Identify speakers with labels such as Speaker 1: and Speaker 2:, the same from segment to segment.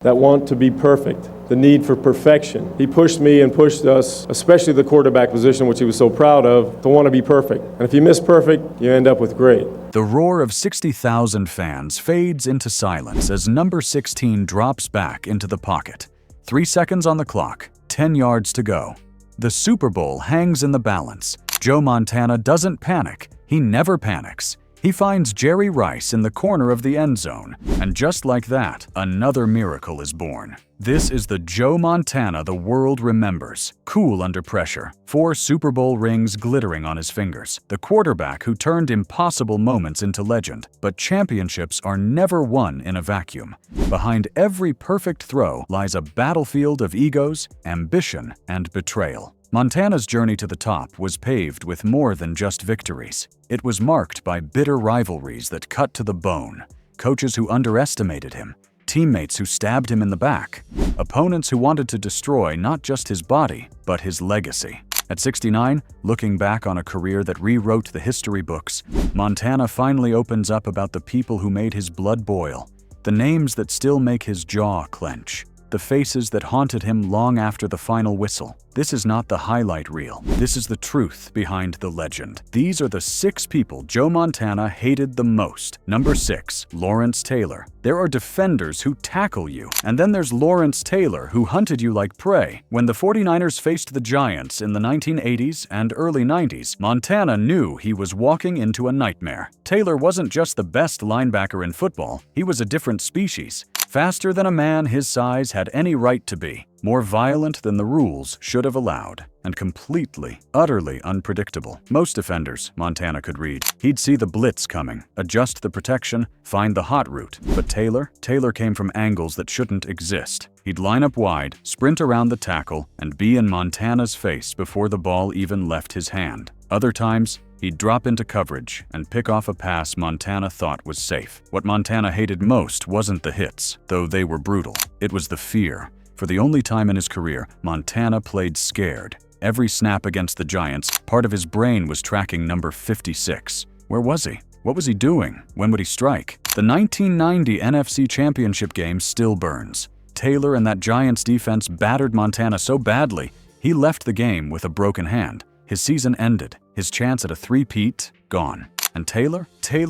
Speaker 1: that want to be perfect, the need for perfection. He pushed me and pushed us, especially the quarterback position, which he was so proud of, to want to be perfect. And if you miss perfect, you end up with great.
Speaker 2: The roar of 60,000 fans fades into silence as number 16 drops back into the pocket. 3 seconds on the clock, 10 yards to go. The Super Bowl hangs in the balance. Joe Montana doesn't panic. He never panics. He finds Jerry Rice in the corner of the end zone, and just like that, another miracle is born. This is the Joe Montana the world remembers, cool under pressure, 4 Super Bowl rings glittering on his fingers, the quarterback who turned impossible moments into legend. But championships are never won in a vacuum. Behind every perfect throw lies a battlefield of egos, ambition, and betrayal. Montana's journey to the top was paved with more than just victories. It was marked by bitter rivalries that cut to the bone, coaches who underestimated him, teammates who stabbed him in the back, opponents who wanted to destroy not just his body, but his legacy. At 69, looking back on a career that rewrote the history books, Montana finally opens up about the people who made his blood boil, the names that still make his jaw clench, the faces that haunted him long after the final whistle. This is not the highlight reel. This is the truth behind the legend. These are the 6 people Joe Montana hated the most. Number 6, Lawrence Taylor. There are defenders who tackle you, and then there's Lawrence Taylor who hunted you like prey. When the 49ers faced the Giants in the 1980s and early 90s, Montana knew he was walking into a nightmare. Taylor wasn't just the best linebacker in football, he was a different species. Faster than a man his size had any right to be, more violent than the rules should have allowed, and completely, utterly unpredictable. Most defenders, Montana could read. He'd see the blitz coming, adjust the protection, find the hot route. But Taylor came from angles that shouldn't exist. He'd line up wide, sprint around the tackle, and be in Montana's face before the ball even left his hand. Other times, he'd drop into coverage and pick off a pass Montana thought was safe. What Montana hated most wasn't the hits, though they were brutal. It was the fear. For the only time in his career, Montana played scared. Every snap against the Giants, part of his brain was tracking number 56. Where was he? What was he doing? When would he strike? The 1990 NFC Championship game still burns. Taylor and that Giants defense battered Montana so badly, he left the game with a broken hand. His season ended, his chance at a three-peat gone. And Taylor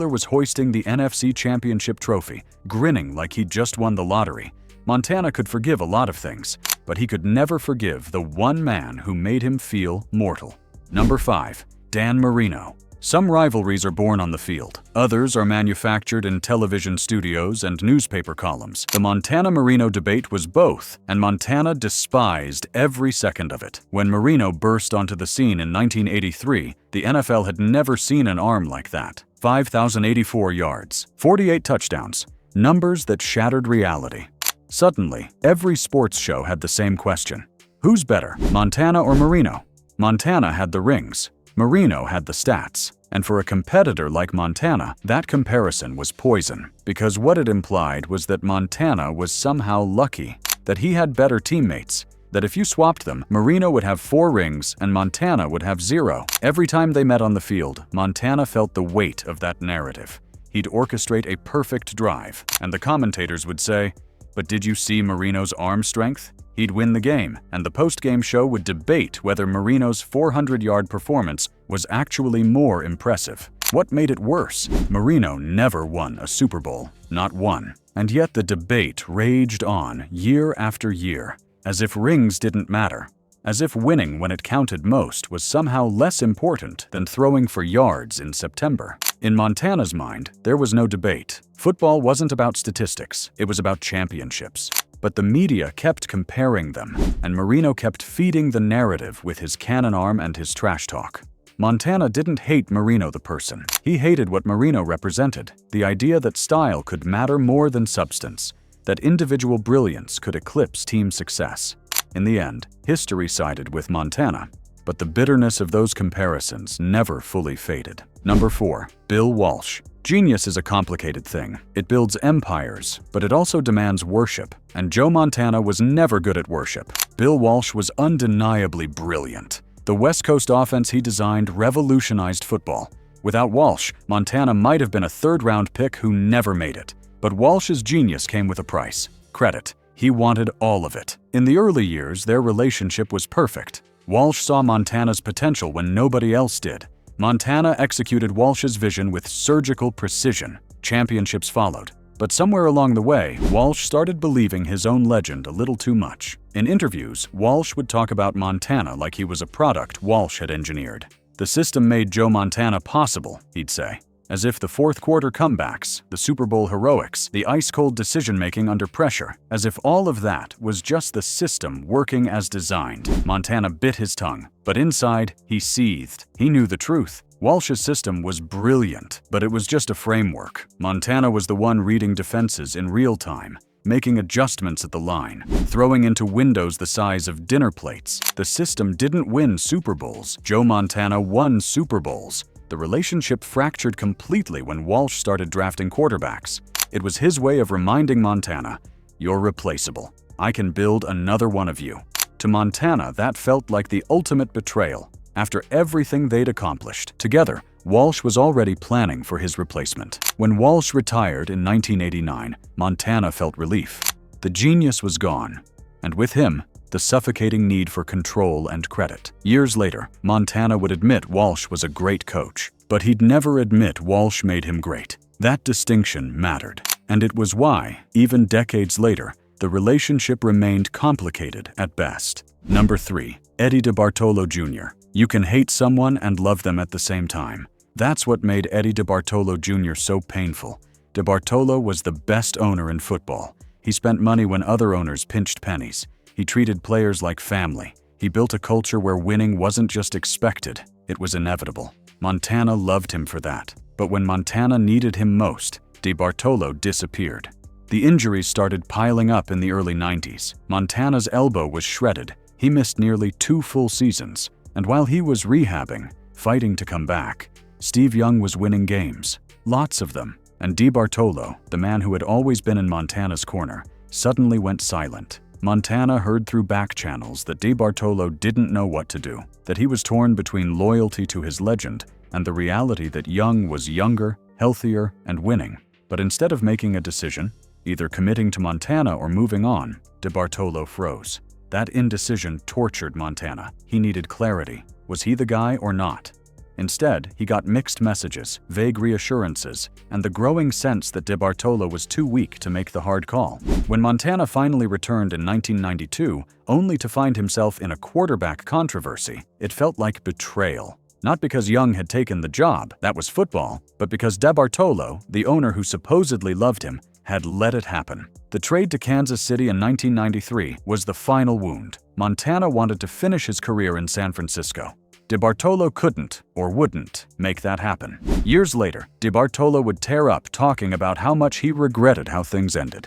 Speaker 2: was hoisting the NFC Championship trophy, grinning like he'd just won the lottery. Montana could forgive a lot of things, but he could never forgive the one man who made him feel mortal. Number 5, Dan Marino. Some rivalries are born on the field. Others are manufactured in television studios and newspaper columns. The Montana-Marino debate was both, and Montana despised every second of it. When Marino burst onto the scene in 1983, the NFL had never seen an arm like that. 5,084 yards, 48 touchdowns, numbers that shattered reality. Suddenly, every sports show had the same question. Who's better, Montana or Marino? Montana had the rings. Marino had the stats. And for a competitor like Montana, that comparison was poison, because what it implied was that Montana was somehow lucky, that he had better teammates, that if you swapped them, Marino would have 4 rings and Montana would have 0. Every time they met on the field, Montana felt the weight of that narrative. He'd orchestrate a perfect drive, and the commentators would say, "But did you see Marino's arm strength?" He'd win the game, and the post-game show would debate whether Marino's 400-yard performance was actually more impressive. What made it worse? Marino never won a Super Bowl, not one. And yet the debate raged on year after year, as if rings didn't matter, as if winning when it counted most was somehow less important than throwing for yards in September. In Montana's mind, there was no debate. Football wasn't about statistics, it was about championships. But the media kept comparing them, and Marino kept feeding the narrative with his cannon arm and his trash talk. Montana didn't hate Marino the person. He hated what Marino represented, the idea that style could matter more than substance, that individual brilliance could eclipse team success. In the end, history sided with Montana, but the bitterness of those comparisons never fully faded. Number 4, Bill Walsh. Genius is a complicated thing. It builds empires, but it also demands worship, and Joe Montana was never good at worship. Bill Walsh was undeniably brilliant. The West Coast offense he designed revolutionized football. Without Walsh, Montana might have been a third-round pick who never made it. But Walsh's genius came with a price: credit. He wanted all of it. In the early years, their relationship was perfect. Walsh saw Montana's potential when nobody else did. Montana executed Walsh's vision with surgical precision. Championships followed. But somewhere along the way, Walsh started believing his own legend a little too much. In interviews, Walsh would talk about Montana like he was a product Walsh had engineered. The system made Joe Montana possible, he'd say. As if the fourth quarter comebacks, the Super Bowl heroics, the ice-cold decision-making under pressure, as if all of that was just the system working as designed. Montana bit his tongue, but inside, he seethed. He knew the truth. Walsh's system was brilliant, but it was just a framework. Montana was the one reading defenses in real time, making adjustments at the line, throwing into windows the size of dinner plates. The system didn't win Super Bowls. Joe Montana won Super Bowls. The relationship fractured completely when Walsh started drafting quarterbacks. It was his way of reminding Montana, "You're replaceable. I can build another one of you." To Montana, that felt like the ultimate betrayal. After everything they'd accomplished together, Walsh was already planning for his replacement. When Walsh retired in 1989, Montana felt relief. The genius was gone, and with him, the suffocating need for control and credit. Years later, Montana would admit Walsh was a great coach, but he'd never admit Walsh made him great. That distinction mattered, and it was why, even decades later, the relationship remained complicated at best. Number 3. Eddie DeBartolo Jr. You can hate someone and love them at the same time. That's what made Eddie DeBartolo Jr. so painful. DeBartolo was the best owner in football. He spent money when other owners pinched pennies. He treated players like family. He built a culture where winning wasn't just expected, it was inevitable. Montana loved him for that. But when Montana needed him most, DeBartolo disappeared. The injuries started piling up in the early 90s. Montana's elbow was shredded. He missed nearly 2 full seasons. And while he was rehabbing, fighting to come back, Steve Young was winning games. Lots of them. And DeBartolo, the man who had always been in Montana's corner, suddenly went silent. Montana heard through back channels that DeBartolo didn't know what to do, that he was torn between loyalty to his legend and the reality that Young was younger, healthier, and winning. But instead of making a decision, either committing to Montana or moving on, DeBartolo froze. That indecision tortured Montana. He needed clarity. Was he the guy or not? Instead, he got mixed messages, vague reassurances, and the growing sense that DeBartolo was too weak to make the hard call. When Montana finally returned in 1992, only to find himself in a quarterback controversy, it felt like betrayal. Not because Young had taken the job, that was football, but because DeBartolo, the owner who supposedly loved him, had let it happen. The trade to Kansas City in 1993 was the final wound. Montana wanted to finish his career in San Francisco. DeBartolo couldn't, or wouldn't, make that happen. Years later, DeBartolo would tear up talking about how much he regretted how things ended.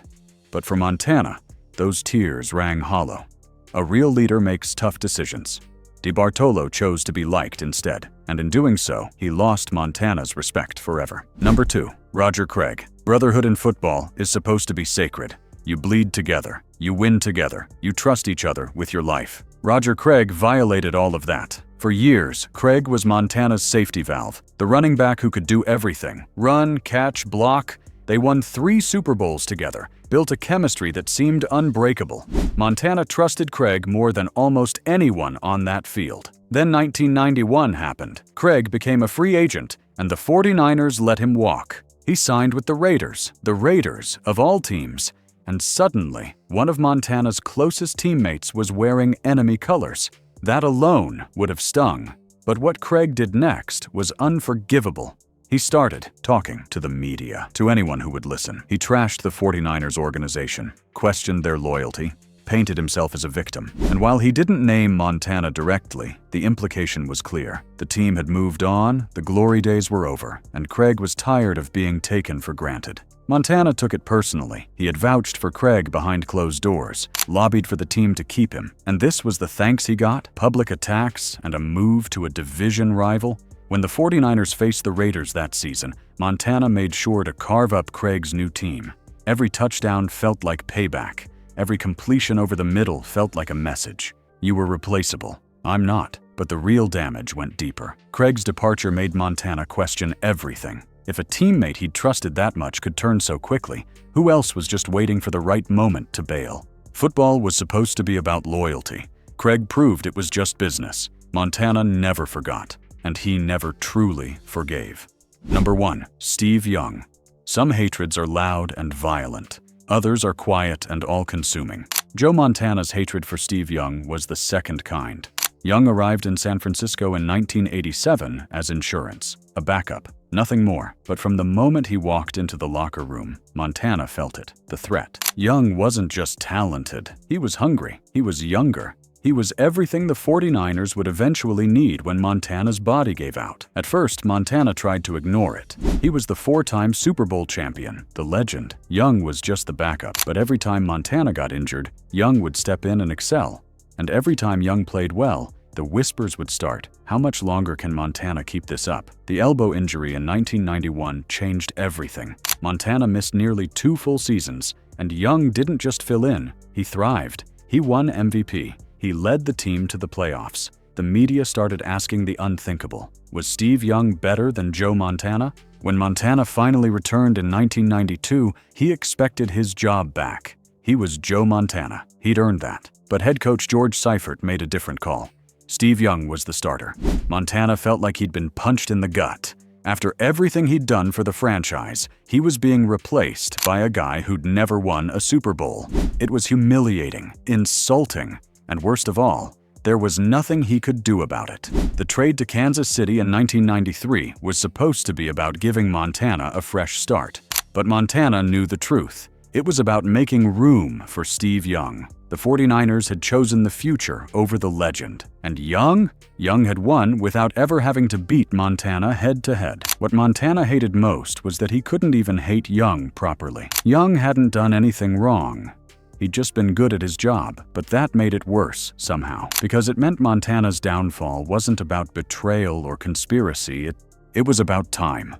Speaker 2: But for Montana, those tears rang hollow. A real leader makes tough decisions. DeBartolo chose to be liked instead, and in doing so, he lost Montana's respect forever. Number 2. Roger Craig. Brotherhood in football is supposed to be sacred. You bleed together. You win together. You trust each other with your life. Roger Craig violated all of that. For years, Craig was Montana's safety valve, the running back who could do everything. Run, catch, block. They won 3 Super Bowls together, built a chemistry that seemed unbreakable. Montana trusted Craig more than almost anyone on that field. Then 1991 happened. Craig became a free agent, and the 49ers let him walk. He signed with the Raiders of all teams. And suddenly, one of Montana's closest teammates was wearing enemy colors. That alone would have stung. But what Craig did next was unforgivable. He started talking to the media, to anyone who would listen. He trashed the 49ers organization, questioned their loyalty, painted himself as a victim. And while he didn't name Montana directly, the implication was clear. The team had moved on, the glory days were over, and Craig was tired of being taken for granted. Montana took it personally. He had vouched for Craig behind closed doors, lobbied for the team to keep him. And this was the thanks he got? Public attacks and a move to a division rival? When the 49ers faced the Raiders that season, Montana made sure to carve up Craig's new team. Every touchdown felt like payback. Every completion over the middle felt like a message. You were replaceable. I'm not. But the real damage went deeper. Craig's departure made Montana question everything. If a teammate he'd trusted that much could turn so quickly, who else was just waiting for the right moment to bail? Football was supposed to be about loyalty. Craig proved it was just business. Montana never forgot, and he never truly forgave. Number 1. Steve Young. Some hatreds are loud and violent. Others are quiet and all-consuming. Joe Montana's hatred for Steve Young was the second kind. Young arrived in San Francisco in 1987 as insurance, a backup, nothing more. But from the moment he walked into the locker room, Montana felt it, the threat. Young wasn't just talented, he was hungry, he was younger. He was everything the 49ers would eventually need when Montana's body gave out. At first, Montana tried to ignore it. He was the 4-time Super Bowl champion, the legend. Young was just the backup, but every time Montana got injured, Young would step in and excel. And every time Young played well, the whispers would start. How much longer can Montana keep this up? The elbow injury in 1991 changed everything. Montana missed nearly 2 full seasons, and Young didn't just fill in, he thrived. He won MVP. He led the team to the playoffs. The media started asking the unthinkable. Was Steve Young better than Joe Montana? When Montana finally returned in 1992, he expected his job back. He was Joe Montana. He'd earned that. But head coach George Seifert made a different call. Steve Young was the starter. Montana felt like he'd been punched in the gut. After everything he'd done for the franchise, he was being replaced by a guy who'd never won a Super Bowl. It was humiliating, insulting, and worst of all, there was nothing he could do about it. The trade to Kansas City in 1993 was supposed to be about giving Montana a fresh start. But Montana knew the truth. It was about making room for Steve Young. The 49ers had chosen the future over the legend. And Young had won without ever having to beat Montana head-to-head. What Montana hated most was that he couldn't even hate Young properly. Young hadn't done anything wrong. He'd just been good at his job, but that made it worse somehow, because it meant Montana's downfall wasn't about betrayal or conspiracy, it was about time,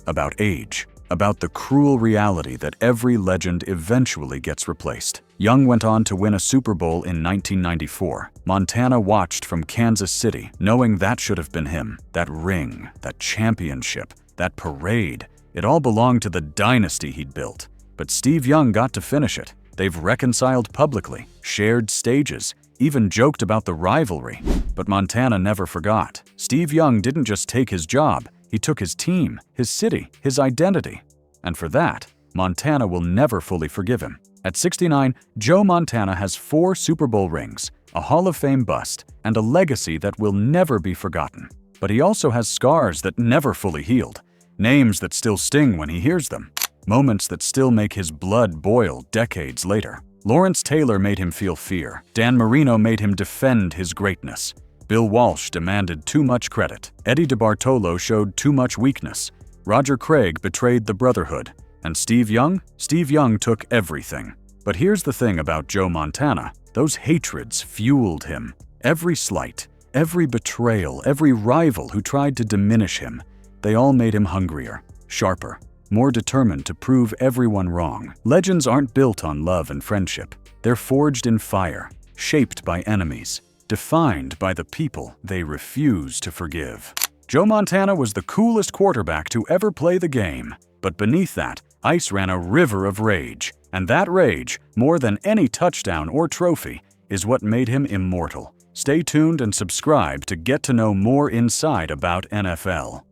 Speaker 2: about age, about the cruel reality that every legend eventually gets replaced. Young went on to win a Super Bowl in 1994. Montana watched from Kansas City, knowing that should have been him. That ring, that championship, that parade, it all belonged to the dynasty he'd built. But Steve Young got to finish it. They've reconciled publicly, shared stages, even joked about the rivalry. But Montana never forgot. Steve Young didn't just take his job, he took his team, his city, his identity. And for that, Montana will never fully forgive him. At 69, Joe Montana has 4 Super Bowl rings, a Hall of Fame bust, and a legacy that will never be forgotten. But he also has scars that never fully healed, names that still sting when he hears them. Moments that still make his blood boil decades later. Lawrence Taylor made him feel fear. Dan Marino made him defend his greatness. Bill Walsh demanded too much credit. Eddie DeBartolo showed too much weakness. Roger Craig betrayed the brotherhood. And Steve Young? Steve Young took everything. But here's the thing about Joe Montana. Those hatreds fueled him. Every slight, every betrayal, every rival who tried to diminish him, they all made him hungrier, sharper, more determined to prove everyone wrong. Legends aren't built on love and friendship. They're forged in fire, shaped by enemies, defined by the people they refuse to forgive. Joe Montana was the coolest quarterback to ever play the game. But beneath that, ice ran a river of rage. And that rage, more than any touchdown or trophy, is what made him immortal. Stay tuned and subscribe to get to know more inside about NFL.